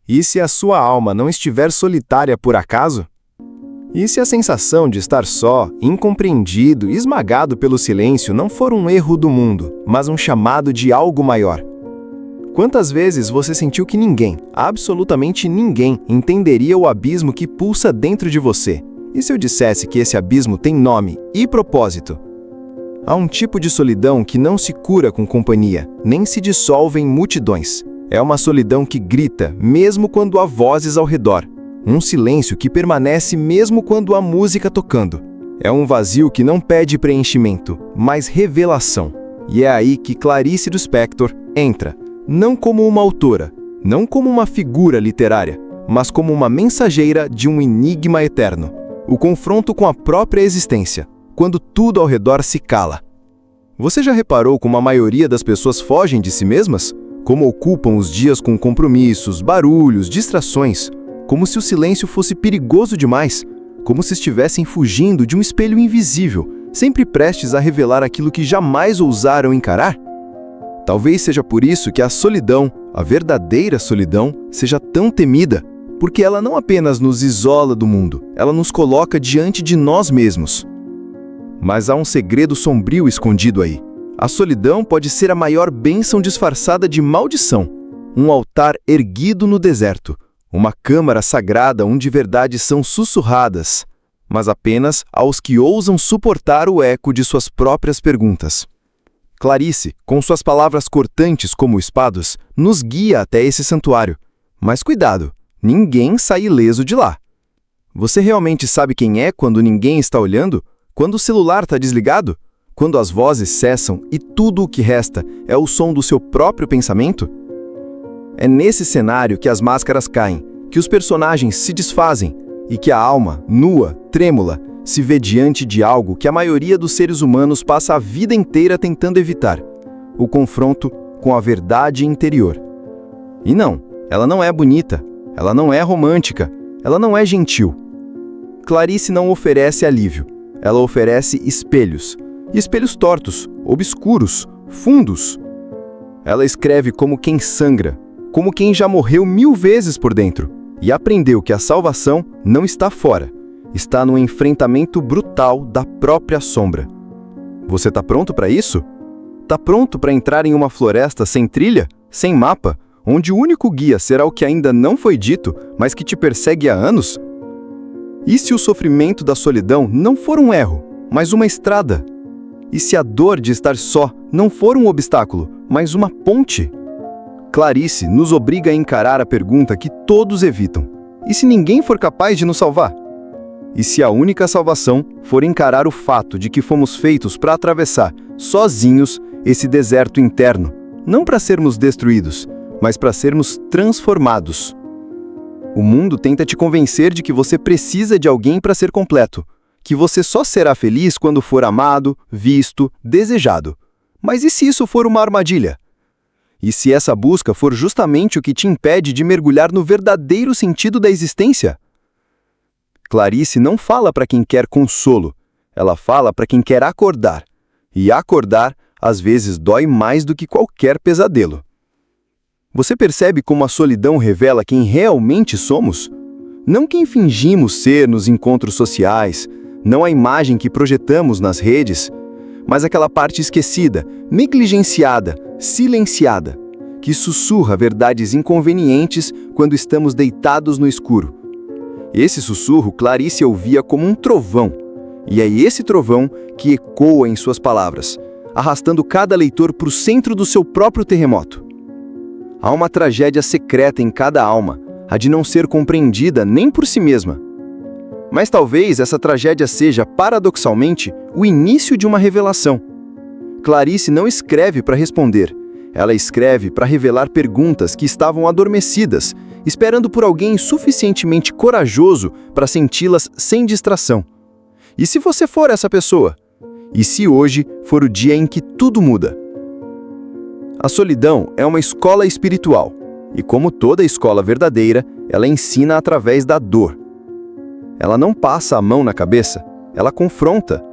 E se a sua alma não estiver solitária por acaso? E se a sensação de estar só, incompreendido e esmagado pelo silêncio não for um erro do mundo, mas um chamado de algo maior? Quantas vezes você sentiu que ninguém, absolutamente ninguém, entenderia o abismo que pulsa dentro de você? E se eu dissesse que esse abismo tem nome e propósito? Há um tipo de solidão que não se cura com companhia, nem se dissolve em multidões. É uma solidão que grita, mesmo quando há vozes ao redor. Um silêncio que permanece mesmo quando há música tocando. É um vazio que não pede preenchimento, mas revelação. E é aí que Clarice Lispector entra, não como uma autora, não como uma figura literária, mas como uma mensageira de um enigma eterno. O confronto com a própria existência, quando tudo ao redor se cala. Você já reparou como a maioria das pessoas fogem de si mesmas? Como ocupam os dias com compromissos, barulhos, distrações? Como se o silêncio fosse perigoso demais, como se estivessem fugindo de um espelho invisível, sempre prestes a revelar aquilo que jamais ousaram encarar? Talvez seja por isso que a solidão, a verdadeira solidão, seja tão temida, porque ela não apenas nos isola do mundo, ela nos coloca diante de nós mesmos. Mas há um segredo sombrio escondido aí. A solidão pode ser a maior bênção disfarçada de maldição, um altar erguido no deserto, uma câmara sagrada onde verdades são sussurradas, mas apenas aos que ousam suportar o eco de suas próprias perguntas. Clarice, com suas palavras cortantes como espadas, nos guia até esse santuário. Mas cuidado, ninguém sai ileso de lá. Você realmente sabe quem é quando ninguém está olhando? Quando o celular está desligado? Quando as vozes cessam e tudo o que resta é o som do seu próprio pensamento? É nesse cenário que as máscaras caem, que os personagens se desfazem e que a alma, nua, trêmula, se vê diante de algo que a maioria dos seres humanos passa a vida inteira tentando evitar: o confronto com a verdade interior. E não, ela não é bonita, ela não é romântica, ela não é gentil. Clarice não oferece alívio, ela oferece espelhos. Espelhos tortos, obscuros, fundos. Ela escreve como quem sangra, como quem já morreu 1000 vezes por dentro e aprendeu que a salvação não está fora, está no enfrentamento brutal da própria sombra. Você está pronto para isso? Está pronto para entrar em uma floresta sem trilha, sem mapa, onde o único guia será o que ainda não foi dito, mas que te persegue há anos? E se o sofrimento da solidão não for um erro, mas uma estrada? E se a dor de estar só não for um obstáculo, mas uma ponte? Clarice nos obriga a encarar a pergunta que todos evitam: e se ninguém for capaz de nos salvar? E se a única salvação for encarar o fato de que fomos feitos para atravessar, sozinhos, esse deserto interno, não para sermos destruídos, mas para sermos transformados? O mundo tenta te convencer de que você precisa de alguém para ser completo, que você só será feliz quando for amado, visto, desejado. Mas e se isso for uma armadilha? E se essa busca for justamente o que te impede de mergulhar no verdadeiro sentido da existência? Clarice não fala para quem quer consolo, ela fala para quem quer acordar. E acordar, às vezes, dói mais do que qualquer pesadelo. Você percebe como a solidão revela quem realmente somos? Não quem fingimos ser nos encontros sociais, não a imagem que projetamos nas redes, mas aquela parte esquecida, negligenciada, silenciada, que sussurra verdades inconvenientes quando estamos deitados no escuro. Esse sussurro Clarice ouvia como um trovão, e é esse trovão que ecoa em suas palavras, arrastando cada leitor para o centro do seu próprio terremoto. Há uma tragédia secreta em cada alma, a de não ser compreendida nem por si mesma. Mas talvez essa tragédia seja, paradoxalmente, o início de uma revelação. Clarice não escreve para responder, ela escreve para revelar perguntas que estavam adormecidas, esperando por alguém suficientemente corajoso para senti-las sem distração. E se você for essa pessoa? E se hoje for o dia em que tudo muda? A solidão é uma escola espiritual, e como toda escola verdadeira, ela ensina através da dor. Ela não passa a mão na cabeça, ela confronta.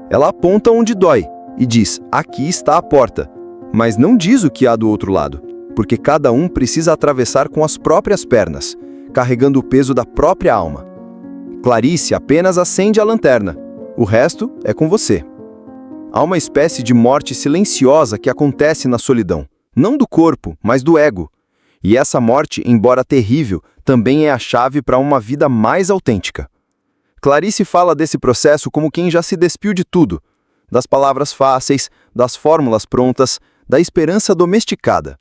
Ela aponta onde dói e diz: aqui está a porta, mas não diz o que há do outro lado. porque cada um precisa atravessar com as próprias pernas, carregando o peso da própria alma. Clarice apenas acende a lanterna, o resto é com você. Há uma espécie de morte silenciosa que acontece na solidão, não do corpo, mas do ego. E essa morte, embora terrível, também é a chave para uma vida mais autêntica. Clarice fala desse processo como quem já se despiu de tudo, das palavras fáceis, das fórmulas prontas, da esperança domesticada.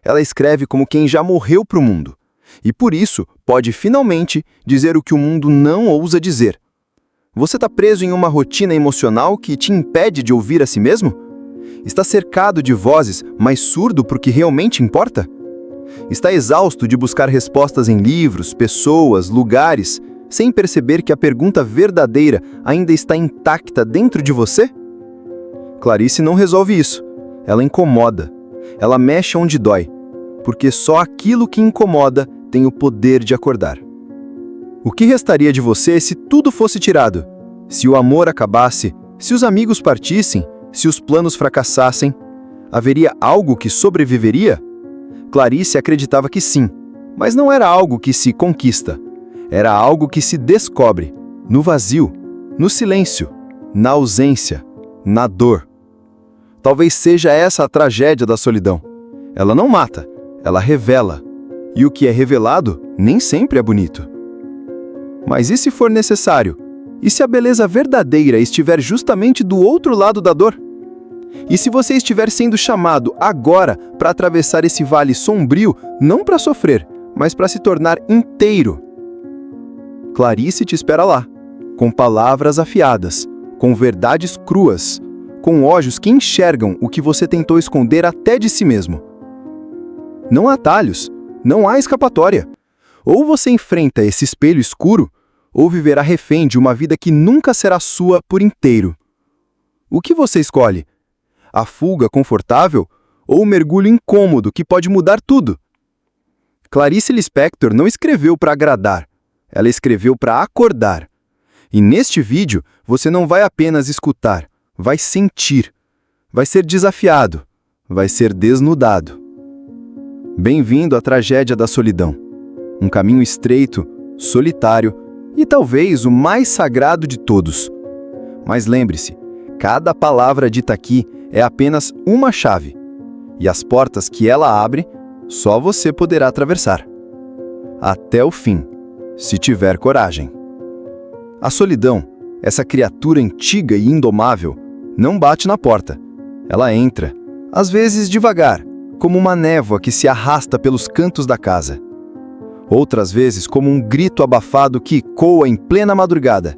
Ela escreve como quem já morreu para o mundo, e por isso pode finalmente dizer o que o mundo não ousa dizer. Você está preso em uma rotina emocional que te impede de ouvir a si mesmo? Está cercado de vozes, mas surdo para o que realmente importa? Está exausto de buscar respostas em livros, pessoas, lugares, sem perceber que a pergunta verdadeira ainda está intacta dentro de você? Clarice não resolve isso. Ela incomoda. Ela mexe onde dói, porque só aquilo que incomoda tem o poder de acordar. O que restaria de você se tudo fosse tirado? Se o amor acabasse, se os amigos partissem, se os planos fracassassem, haveria algo que sobreviveria? Clarice acreditava que sim, mas não era algo que se conquista. Era algo que se descobre, no vazio, no silêncio, na ausência, na dor. Talvez seja essa a tragédia da solidão. Ela não mata, ela revela. E o que é revelado nem sempre é bonito. Mas e se for necessário? E se a beleza verdadeira estiver justamente do outro lado da dor? E se você estiver sendo chamado agora para atravessar esse vale sombrio, não para sofrer, mas para se tornar inteiro? Clarice te espera lá, com palavras afiadas, com verdades cruas, com olhos que enxergam o que você tentou esconder até de si mesmo. Não há atalhos, não há escapatória. Ou você enfrenta esse espelho escuro, ou viverá refém de uma vida que nunca será sua por inteiro. O que você escolhe? A fuga confortável ou o mergulho incômodo que pode mudar tudo? Clarice Lispector não escreveu para agradar, ela escreveu para acordar. E neste vídeo, você não vai apenas escutar, vai sentir, vai ser desafiado, vai ser desnudado. Bem-vindo à tragédia da solidão. Um caminho estreito, solitário e talvez o mais sagrado de todos. Mas lembre-se, cada palavra dita aqui é apenas uma chave, e as portas que ela abre, só você poderá atravessar. Até o fim, se tiver coragem. A solidão, essa criatura antiga e indomável, não bate na porta. Ela entra, às vezes devagar, como uma névoa que se arrasta pelos cantos da casa. Outras vezes como um grito abafado que ecoa em plena madrugada.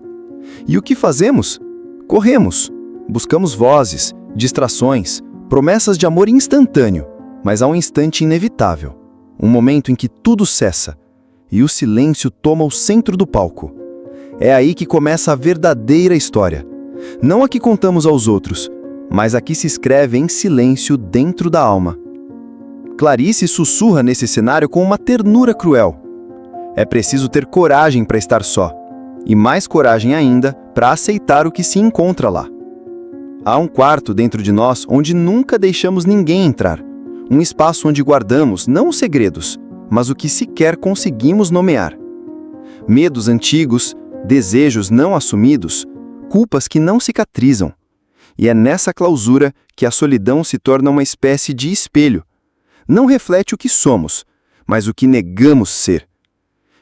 E o que fazemos? Corremos, buscamos vozes, distrações, promessas de amor instantâneo, mas há um instante inevitável, um momento em que tudo cessa, e o silêncio toma o centro do palco. É aí que começa a verdadeira história. Não a que contamos aos outros, mas a que se escreve em silêncio dentro da alma. Clarice sussurra nesse cenário com uma ternura cruel. É preciso ter coragem para estar só, e mais coragem ainda para aceitar o que se encontra lá. Há um quarto dentro de nós onde nunca deixamos ninguém entrar, um espaço onde guardamos não os segredos, mas o que sequer conseguimos nomear. Medos antigos, desejos não assumidos, culpas que não cicatrizam. E é nessa clausura que a solidão se torna uma espécie de espelho. Não reflete o que somos, mas o que negamos ser.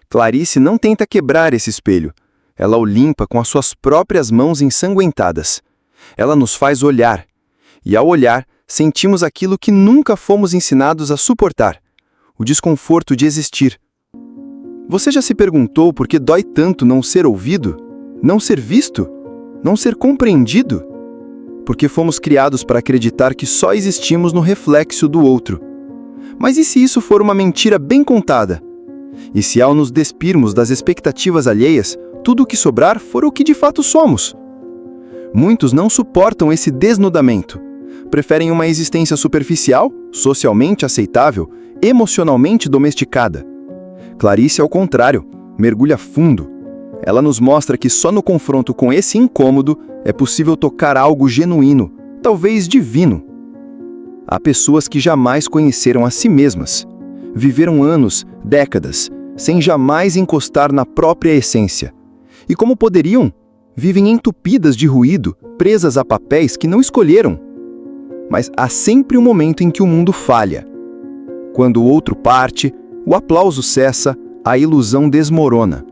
Clarice não tenta quebrar esse espelho. Ela o limpa com as suas próprias mãos ensanguentadas. Ela nos faz olhar. E ao olhar, sentimos aquilo que nunca fomos ensinados a suportar: o desconforto de existir. Você já se perguntou por que dói tanto não ser ouvido? Não ser visto? Não ser compreendido? Porque fomos criados para acreditar que só existimos no reflexo do outro. Mas e se isso for uma mentira bem contada? E se ao nos despirmos das expectativas alheias, tudo o que sobrar for o que de fato somos? Muitos não suportam esse desnudamento. Preferem uma existência superficial, socialmente aceitável, emocionalmente domesticada. Clarice, ao contrário, mergulha fundo. Ela nos mostra que só no confronto com esse incômodo é possível tocar algo genuíno, talvez divino. Há pessoas que jamais conheceram a si mesmas. Viveram anos, décadas, sem jamais encostar na própria essência. E como poderiam? Vivem entupidas de ruído, presas a papéis que não escolheram. Mas há sempre um momento em que o mundo falha. Quando o outro parte, o aplauso cessa, a ilusão desmorona.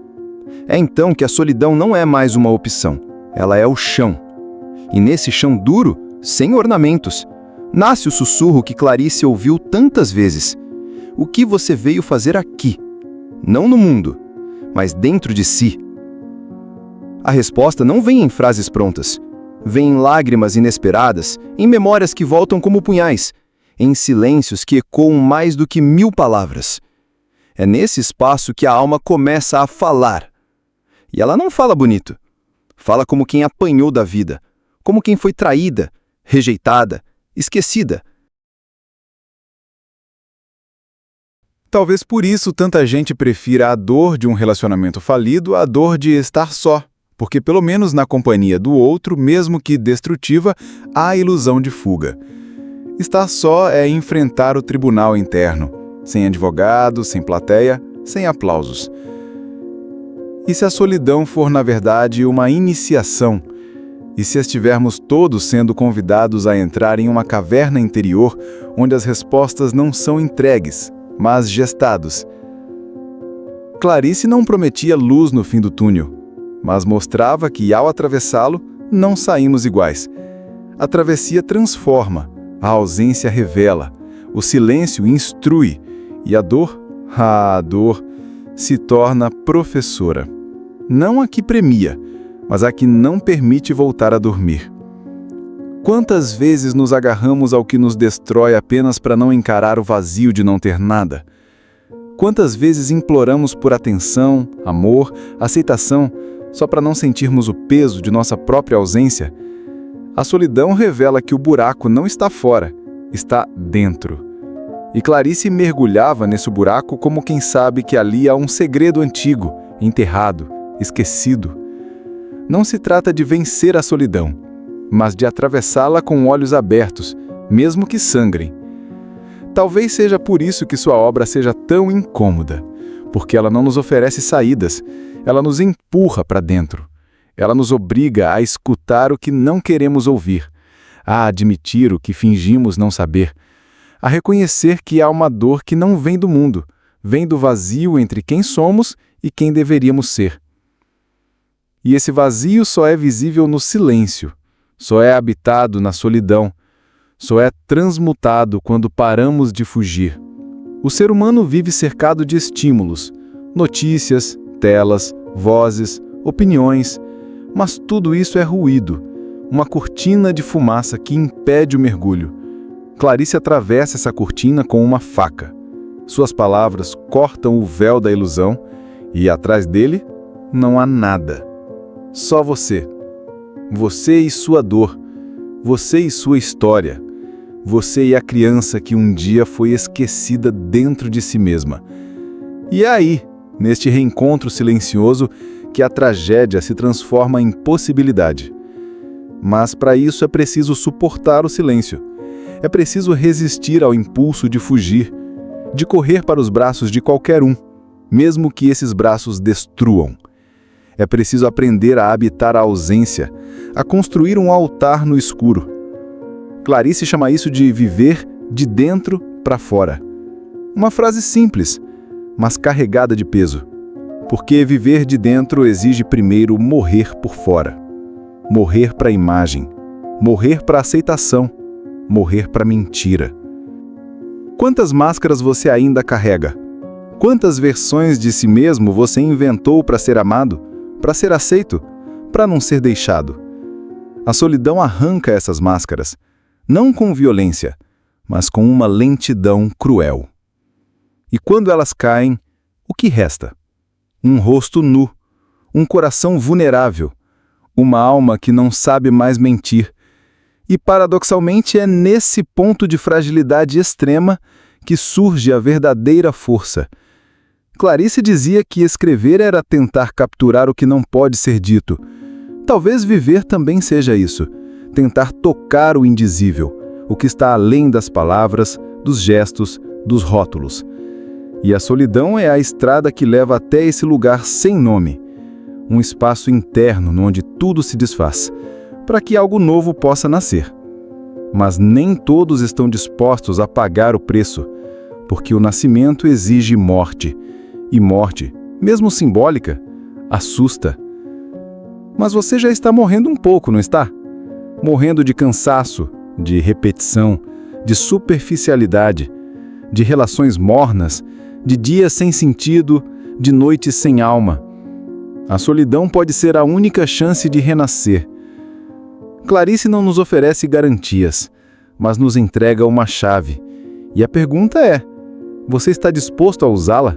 É então que a solidão não é mais uma opção, ela é o chão. E nesse chão duro, sem ornamentos, nasce o sussurro que Clarice ouviu tantas vezes. O que você veio fazer aqui? Não no mundo, mas dentro de si. A resposta não vem em frases prontas. Vem em lágrimas inesperadas, em memórias que voltam como punhais, em silêncios que ecoam mais do que 1000 palavras. É nesse espaço que a alma começa a falar. E ela não fala bonito. Fala como quem apanhou da vida, como quem foi traída, rejeitada, esquecida. Talvez por isso tanta gente prefira a dor de um relacionamento falido à dor de estar só, porque pelo menos na companhia do outro, mesmo que destrutiva, há a ilusão de fuga. Estar só é enfrentar o tribunal interno, sem advogado, sem plateia, sem aplausos. E se a solidão for, na verdade, uma iniciação? E se estivermos todos sendo convidados a entrar em uma caverna interior onde as respostas não são entregues, mas gestados? Clarice não prometia luz no fim do túnel, mas mostrava que, ao atravessá-lo, não saímos iguais. A travessia transforma, a ausência revela, o silêncio instrui, e a dor, se torna professora. Não a que premia, mas a que não permite voltar a dormir. Quantas vezes nos agarramos ao que nos destrói apenas para não encarar o vazio de não ter nada? Quantas vezes imploramos por atenção, amor, aceitação, só para não sentirmos o peso de nossa própria ausência? A solidão revela que o buraco não está fora, está dentro. E Clarice mergulhava nesse buraco como quem sabe que ali há um segredo antigo, enterrado, esquecido. Não se trata de vencer a solidão, mas de atravessá-la com olhos abertos, mesmo que sangrem. Talvez seja por isso que sua obra seja tão incômoda, porque ela não nos oferece saídas, ela nos empurra para dentro. Ela nos obriga a escutar o que não queremos ouvir, a admitir o que fingimos não saber, a reconhecer que há uma dor que não vem do mundo, vem do vazio entre quem somos e quem deveríamos ser. E esse vazio só é visível no silêncio, só é habitado na solidão, só é transmutado quando paramos de fugir. O ser humano vive cercado de estímulos, notícias, telas, vozes, opiniões, mas tudo isso é ruído, uma cortina de fumaça que impede o mergulho. Clarice atravessa essa cortina com uma faca. Suas palavras cortam o véu da ilusão e, atrás dele, não há nada. Só você. Você e sua dor. Você e sua história. Você e a criança que um dia foi esquecida dentro de si mesma. E é aí, neste reencontro silencioso, que a tragédia se transforma em possibilidade. Mas para isso é preciso suportar o silêncio. É preciso resistir ao impulso de fugir, de correr para os braços de qualquer um, mesmo que esses braços destruam. É preciso aprender a habitar a ausência, a construir um altar no escuro. Clarice chama isso de viver de dentro para fora. Uma frase simples, mas carregada de peso. Porque viver de dentro exige primeiro morrer por fora. Morrer para a imagem, morrer para a aceitação, morrer para a mentira. Quantas máscaras você ainda carrega? Quantas versões de si mesmo você inventou para ser amado, para ser aceito, para não ser deixado? A solidão arranca essas máscaras, não com violência, mas com uma lentidão cruel. E quando elas caem, o que resta? Um rosto nu, um coração vulnerável, uma alma que não sabe mais mentir. E, paradoxalmente, é nesse ponto de fragilidade extrema que surge a verdadeira força. Clarice dizia que escrever era tentar capturar o que não pode ser dito. Talvez viver também seja isso, tentar tocar o indizível, o que está além das palavras, dos gestos, dos rótulos. E a solidão é a estrada que leva até esse lugar sem nome, um espaço interno onde tudo se desfaz, para que algo novo possa nascer. Mas nem todos estão dispostos a pagar o preço, porque o nascimento exige morte, e morte, mesmo simbólica, assusta. Mas você já está morrendo um pouco, não está? Morrendo de cansaço, de repetição, de superficialidade, de relações mornas, de dias sem sentido, de noites sem alma. A solidão pode ser a única chance de renascer. Clarice não nos oferece garantias, mas nos entrega uma chave. E a pergunta é: você está disposto a usá-la?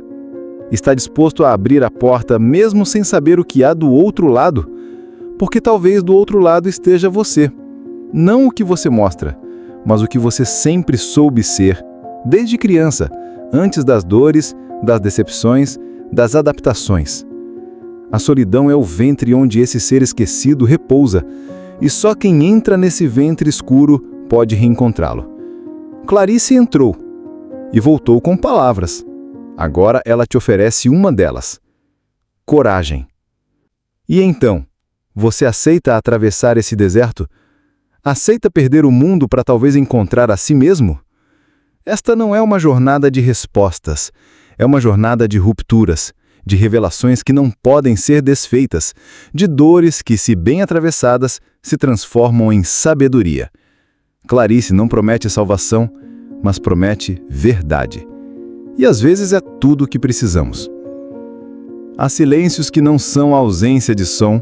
Está disposto a abrir a porta mesmo sem saber o que há do outro lado? Porque talvez do outro lado esteja você. Não o que você mostra, mas o que você sempre soube ser, desde criança, antes das dores, das decepções, das adaptações. A solidão é o ventre onde esse ser esquecido repousa, e só quem entra nesse ventre escuro pode reencontrá-lo. Clarice entrou e voltou com palavras. Agora ela te oferece uma delas: coragem. E então, você aceita atravessar esse deserto? Aceita perder o mundo para talvez encontrar a si mesmo? Esta não é uma jornada de respostas, é uma jornada de rupturas, de revelações que não podem ser desfeitas, de dores que, se bem atravessadas, se transformam em sabedoria. Clarice não promete salvação, mas promete verdade. E às vezes é tudo o que precisamos. Há silêncios que não são ausência de som,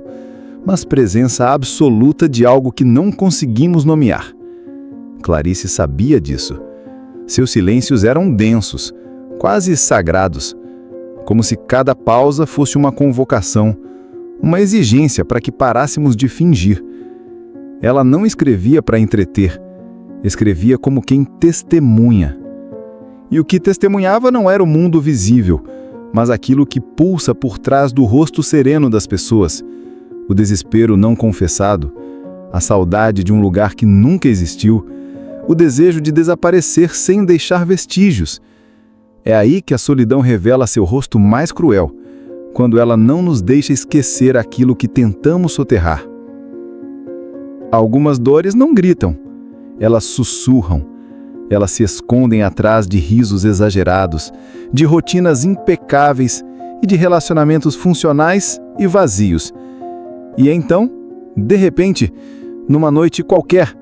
mas presença absoluta de algo que não conseguimos nomear. Clarice sabia disso. Seus silêncios eram densos, quase sagrados, como se cada pausa fosse uma convocação, uma exigência para que parássemos de fingir. Ela não escrevia para entreter, escrevia como quem testemunha. E o que testemunhava não era o mundo visível, mas aquilo que pulsa por trás do rosto sereno das pessoas, o desespero não confessado, a saudade de um lugar que nunca existiu, o desejo de desaparecer sem deixar vestígios. É aí que a solidão revela seu rosto mais cruel, quando ela não nos deixa esquecer aquilo que tentamos soterrar. Algumas dores não gritam, elas sussurram, elas se escondem atrás de risos exagerados, de rotinas impecáveis e de relacionamentos funcionais e vazios. E então, de repente, numa noite qualquer,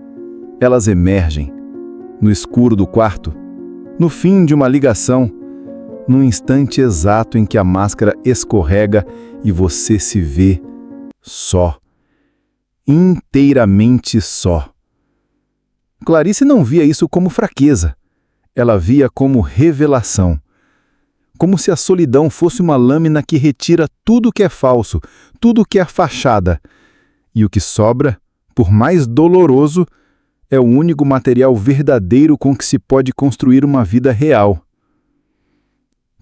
elas emergem, no escuro do quarto, no fim de uma ligação, no instante exato em que a máscara escorrega e você se vê só, inteiramente só. Clarice não via isso como fraqueza, ela via como revelação. Como se a solidão fosse uma lâmina que retira tudo que é falso, tudo que é fachada. E o que sobra, por mais doloroso, é o único material verdadeiro com que se pode construir uma vida real.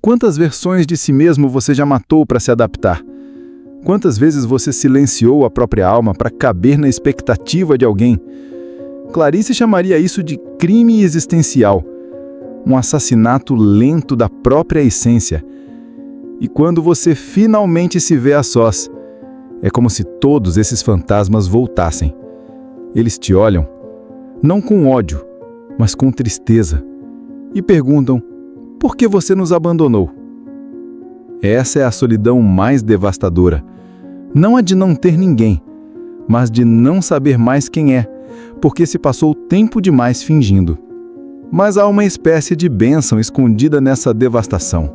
Quantas versões de si mesmo você já matou para se adaptar? Quantas vezes você silenciou a própria alma para caber na expectativa de alguém? Clarice chamaria isso de crime existencial, um assassinato lento da própria essência. E quando você finalmente se vê a sós, é como se todos esses fantasmas voltassem. Eles te olham, não com ódio, mas com tristeza, e perguntam: por que você nos abandonou? Essa é a solidão mais devastadora. Não a de não ter ninguém, mas de não saber mais quem é, porque se passou tempo demais fingindo. Mas há uma espécie de bênção escondida nessa devastação,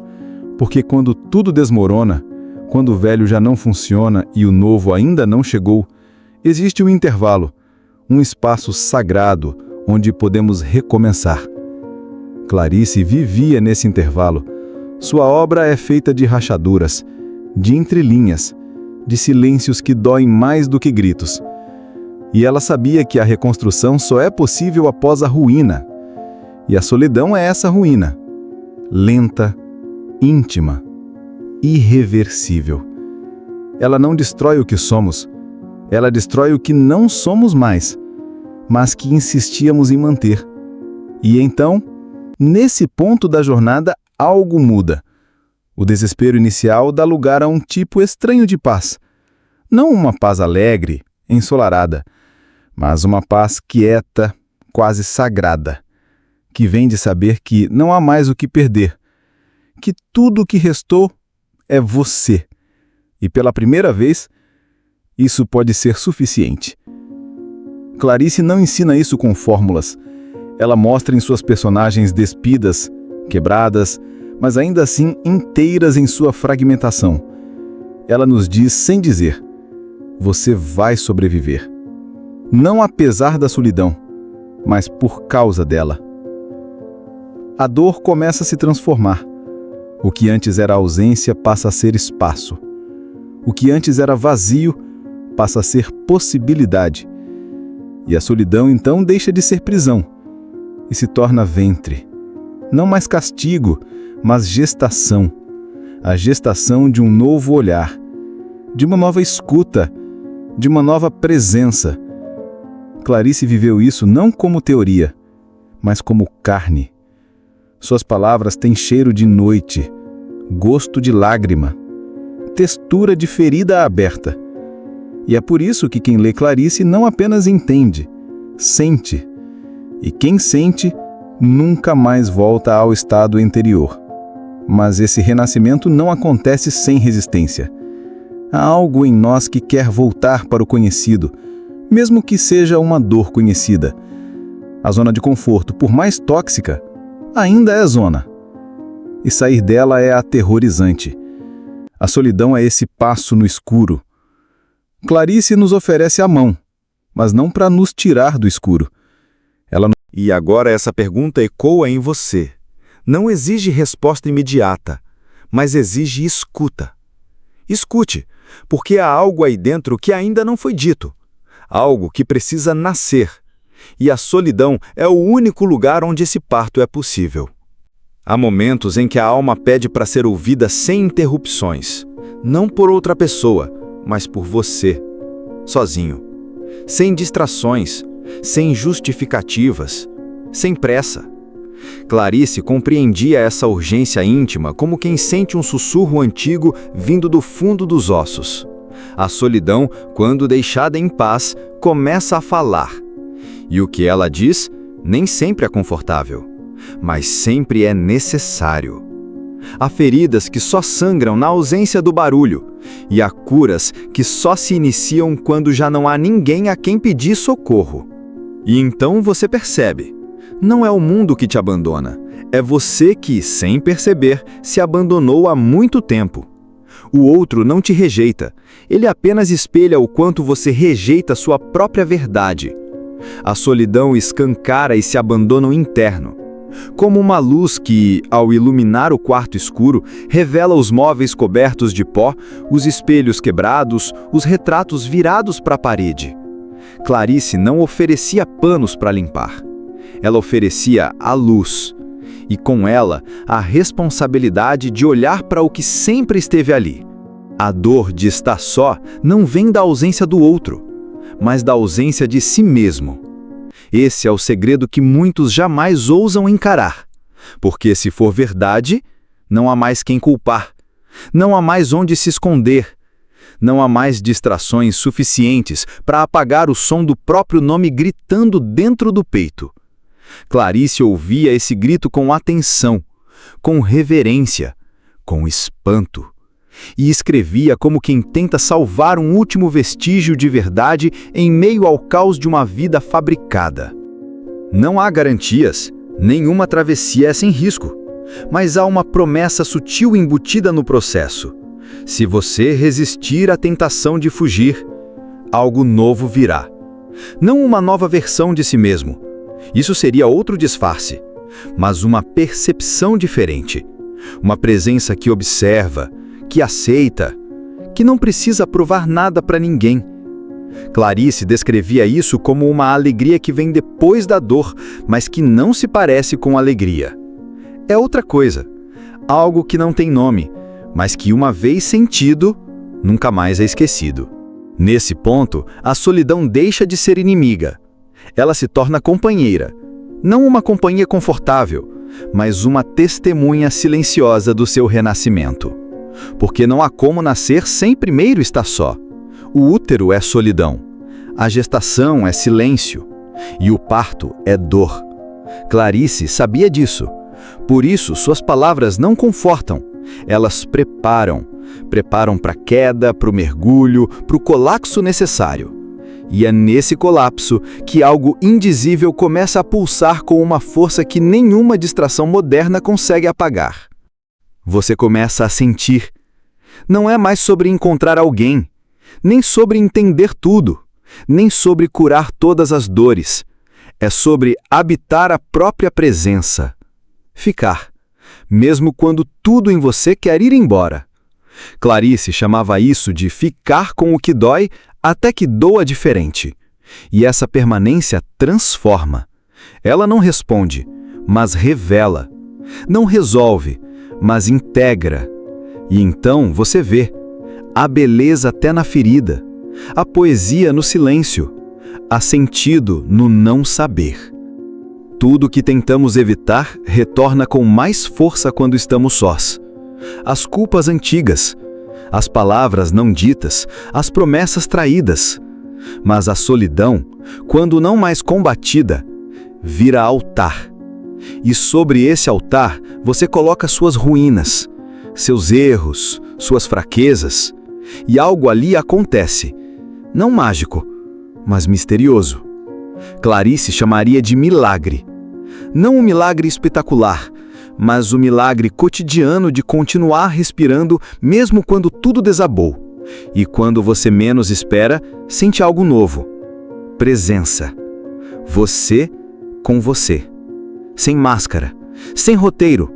porque quando tudo desmorona, quando o velho já não funciona e o novo ainda não chegou, existe um intervalo, um espaço sagrado onde podemos recomeçar. Clarice vivia nesse intervalo. Sua obra é feita de rachaduras, de entrelinhas, de silêncios que doem mais do que gritos. E ela sabia que a reconstrução só é possível após a ruína. E a solidão é essa ruína, lenta, íntima, irreversível. Ela não destrói o que somos, ela destrói o que não somos mais. mas que insistíamos em manter. E então, nesse ponto da jornada, algo muda. O desespero inicial dá lugar a um tipo estranho de paz. Não uma paz alegre, ensolarada, mas uma paz quieta, quase sagrada, que vem de saber que não há mais o que perder, que tudo o que restou é você. E pela primeira vez, isso pode ser suficiente. Clarice não ensina isso com fórmulas. Ela mostra em suas personagens despidas, quebradas, mas ainda assim inteiras em sua fragmentação. Ela nos diz sem dizer: você vai sobreviver. Não apesar da solidão, mas por causa dela. A dor começa a se transformar. O que antes era ausência passa a ser espaço. O que antes era vazio passa a ser possibilidade. E a solidão então deixa de ser prisão e se torna ventre. Não mais castigo, mas gestação. A gestação de um novo olhar, de uma nova escuta, de uma nova presença. Clarice viveu isso não como teoria, mas como carne. Suas palavras têm cheiro de noite, gosto de lágrima, textura de ferida aberta. E é por isso que quem lê Clarice não apenas entende, sente. E quem sente nunca mais volta ao estado anterior. Mas esse renascimento não acontece sem resistência. Há algo em nós que quer voltar para o conhecido, mesmo que seja uma dor conhecida. A zona de conforto, por mais tóxica, ainda é zona. E sair dela é aterrorizante. A solidão é esse passo no escuro. Clarice nos oferece a mão, mas não para nos tirar do escuro. E agora essa pergunta ecoa em você. Não exige resposta imediata, mas exige escuta. Escute, porque há algo aí dentro que ainda não foi dito. Algo que precisa nascer. E a solidão é o único lugar onde esse parto é possível. Há momentos em que a alma pede para ser ouvida sem interrupções. Não por outra pessoa, mas por você. Sozinho. Sem distrações, sem justificativas, sem pressa. Clarice compreendia essa urgência íntima como quem sente um sussurro antigo vindo do fundo dos ossos. A solidão, quando deixada em paz, começa a falar. E o que ela diz nem sempre é confortável, mas sempre é necessário. Há feridas que só sangram na ausência do barulho, e há curas que só se iniciam quando já não há ninguém a quem pedir socorro. E então você percebe, não é o mundo que te abandona, é você que, sem perceber, se abandonou há muito tempo. O outro não te rejeita, ele apenas espelha o quanto você rejeita sua própria verdade. A solidão escancara esse abandono interno, como uma luz que, ao iluminar o quarto escuro, revela os móveis cobertos de pó, os espelhos quebrados, os retratos virados para a parede. Clarice não oferecia panos para limpar. Ela oferecia a luz, e com ela a responsabilidade de olhar para o que sempre esteve ali. A dor de estar só não vem da ausência do outro, mas da ausência de si mesmo. Esse é o segredo que muitos jamais ousam encarar, porque se for verdade, não há mais quem culpar, não há mais onde se esconder, não há mais distrações suficientes para apagar o som do próprio nome gritando dentro do peito. Clarice ouvia esse grito com atenção, com reverência, com espanto, e escrevia como quem tenta salvar um último vestígio de verdade em meio ao caos de uma vida fabricada. Não há garantias, nenhuma travessia é sem risco, mas há uma promessa sutil embutida no processo. Se você resistir à tentação de fugir, algo novo virá. Não uma nova versão de si mesmo. Isso seria outro disfarce, mas uma percepção diferente. Uma presença que observa, que aceita, que não precisa provar nada para ninguém. Clarice descrevia isso como uma alegria que vem depois da dor, mas que não se parece com alegria. É outra coisa, algo que não tem nome, mas que uma vez sentido, nunca mais é esquecido. Nesse ponto, a solidão deixa de ser inimiga. Ela se torna companheira. Não uma companhia confortável, mas uma testemunha silenciosa do seu renascimento. Porque não há como nascer sem primeiro estar só. O útero é solidão, a gestação é silêncio e o parto é dor. Clarice sabia disso. Por isso, suas palavras não confortam, elas preparam para a queda, para o mergulho, para o colapso necessário. E é nesse colapso que algo indizível começa a pulsar com uma força que nenhuma distração moderna consegue apagar. Você começa a sentir. Não é mais sobre encontrar alguém, nem sobre entender tudo, nem sobre curar todas as dores. É sobre habitar a própria presença. Ficar, mesmo quando tudo em você quer ir embora. Clarice chamava isso de ficar com o que dói até que doa diferente. E essa permanência transforma. Ela não responde, mas revela. Não resolve, mas integra. E então você vê a beleza até na ferida, a poesia no silêncio, há sentido no não saber. Tudo que tentamos evitar retorna com mais força quando estamos sós. As culpas antigas, as palavras não ditas, as promessas traídas. Mas a solidão, quando não mais combatida, vira altar. E sobre esse altar você coloca suas ruínas, seus erros, suas fraquezas. E algo ali acontece, não mágico, mas misterioso. Clarice chamaria de milagre. Não um milagre espetacular, mas o milagre cotidiano de continuar respirando mesmo quando tudo desabou. E quando você menos espera, sente algo novo. Presença. Você com você. Sem máscara, sem roteiro,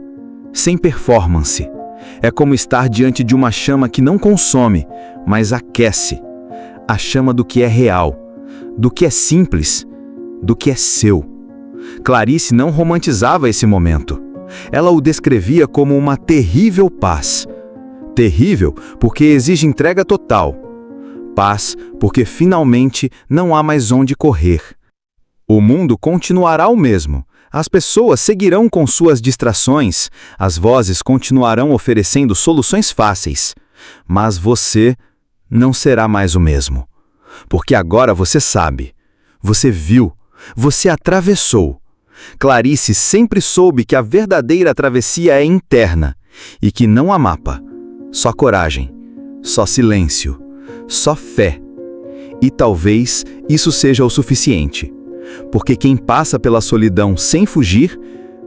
sem performance. É como estar diante de uma chama que não consome, mas aquece. A chama do que é real, do que é simples, do que é seu. Clarice não romantizava esse momento. Ela o descrevia como uma terrível paz. Terrível porque exige entrega total. Paz porque finalmente não há mais onde correr. O mundo continuará o mesmo. As pessoas seguirão com suas distrações. As vozes continuarão oferecendo soluções fáceis. Mas você não será mais o mesmo. Porque agora você sabe. Você viu. Você atravessou. Clarice sempre soube que a verdadeira travessia é interna e que não há mapa, só coragem, só silêncio, só fé. E talvez isso seja o suficiente, porque quem passa pela solidão sem fugir,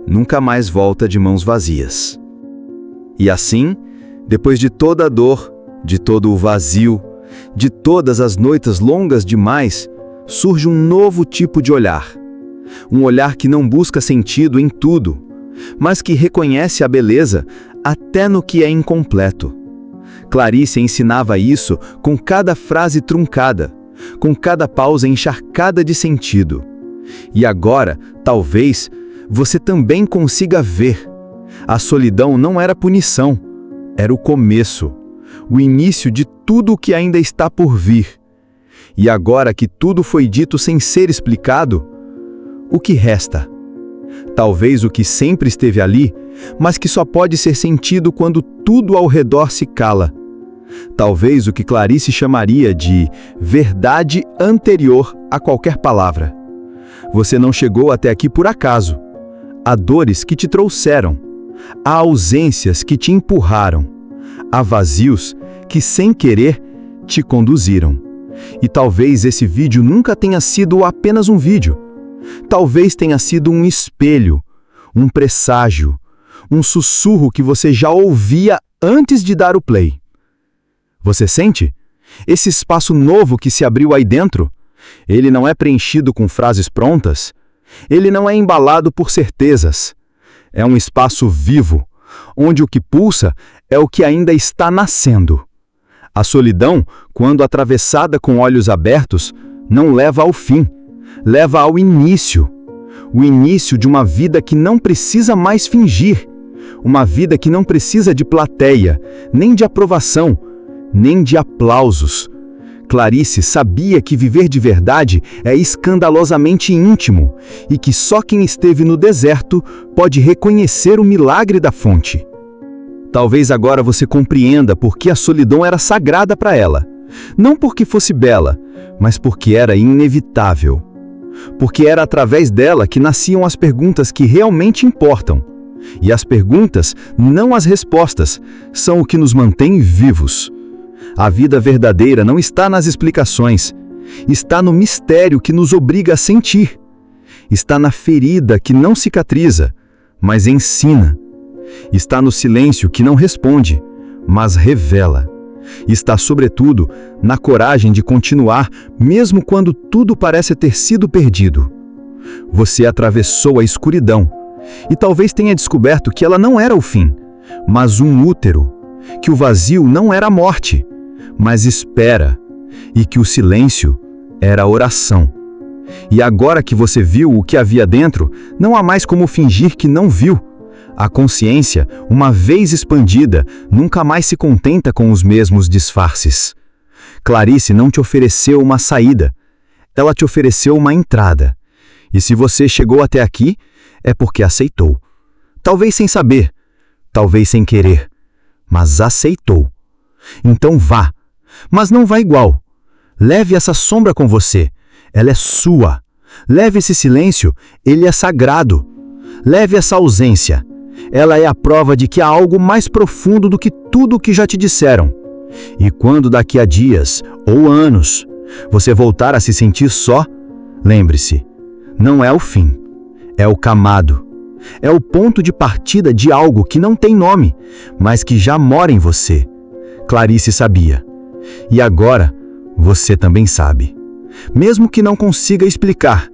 nunca mais volta de mãos vazias. E assim, depois de toda a dor, de todo o vazio, de todas as noites longas demais, surge um novo tipo de olhar. Um olhar que não busca sentido em tudo, mas que reconhece a beleza até no que é incompleto. Clarice ensinava isso com cada frase truncada, com cada pausa encharcada de sentido. E agora, talvez, você também consiga ver. A solidão não era punição, era o começo, o início de tudo o que ainda está por vir. E agora que tudo foi dito sem ser explicado, o que resta? Talvez o que sempre esteve ali, mas que só pode ser sentido quando tudo ao redor se cala. Talvez o que Clarice chamaria de verdade anterior a qualquer palavra. Você não chegou até aqui por acaso. Há dores que te trouxeram. Há ausências que te empurraram. Há vazios que, sem querer, te conduziram. E talvez esse vídeo nunca tenha sido apenas um vídeo. Talvez tenha sido um espelho, um presságio, um sussurro que você já ouvia antes de dar o play. Você sente? Esse espaço novo que se abriu aí dentro, ele não é preenchido com frases prontas, ele não é embalado por certezas. É um espaço vivo, onde o que pulsa é o que ainda está nascendo. A solidão, quando atravessada com olhos abertos, não leva ao fim, leva ao início. O início de uma vida que não precisa mais fingir. Uma vida que não precisa de plateia, nem de aprovação, nem de aplausos. Clarice sabia que viver de verdade é escandalosamente íntimo e que só quem esteve no deserto pode reconhecer o milagre da fonte. Talvez agora você compreenda por que a solidão era sagrada para ela. Não porque fosse bela, mas porque era inevitável. Porque era através dela que nasciam as perguntas que realmente importam. E as perguntas, não as respostas, são o que nos mantém vivos. A vida verdadeira não está nas explicações. Está no mistério que nos obriga a sentir. Está na ferida que não cicatriza, mas ensina. Está no silêncio que não responde, mas revela. Está, sobretudo, na coragem de continuar, mesmo quando tudo parece ter sido perdido. Você atravessou a escuridão e talvez tenha descoberto que ela não era o fim, mas um útero, que o vazio não era a morte, mas espera, e que o silêncio era a oração. E agora que você viu o que havia dentro, não há mais como fingir que não viu. A consciência, uma vez expandida, nunca mais se contenta com os mesmos disfarces. Clarice não te ofereceu uma saída, ela te ofereceu uma entrada. E se você chegou até aqui, é porque aceitou. Talvez sem saber, talvez sem querer, mas aceitou. Então vá, mas não vá igual. Leve essa sombra com você, ela é sua. Leve esse silêncio, ele é sagrado. Leve essa ausência. Ela é a prova de que há algo mais profundo do que tudo o que já te disseram. E quando daqui a dias ou anos você voltar a se sentir só, lembre-se, não é o fim, é o camado. É o ponto de partida de algo que não tem nome, mas que já mora em você. Clarice sabia. E agora, você também sabe. Mesmo que não consiga explicar,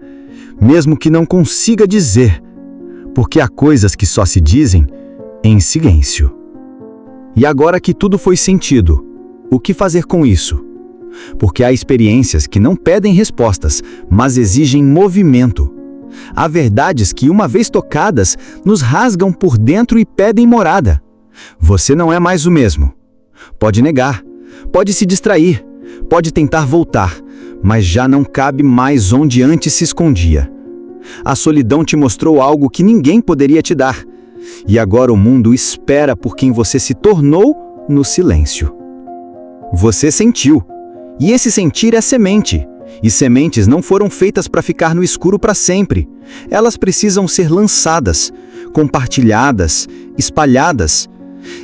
mesmo que não consiga dizer, porque há coisas que só se dizem em silêncio. E agora que tudo foi sentido, o que fazer com isso? Porque há experiências que não pedem respostas, mas exigem movimento. Há verdades que, uma vez tocadas, nos rasgam por dentro e pedem morada. Você não é mais o mesmo. Pode negar, pode se distrair, pode tentar voltar, mas já não cabe mais onde antes se escondia. A solidão te mostrou algo que ninguém poderia te dar. E agora o mundo espera por quem você se tornou no silêncio. Você sentiu. E esse sentir é semente. E sementes não foram feitas para ficar no escuro para sempre. Elas precisam ser lançadas, compartilhadas, espalhadas.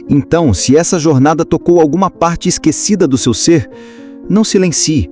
Então, se essa jornada tocou alguma parte esquecida do seu ser, não silencie.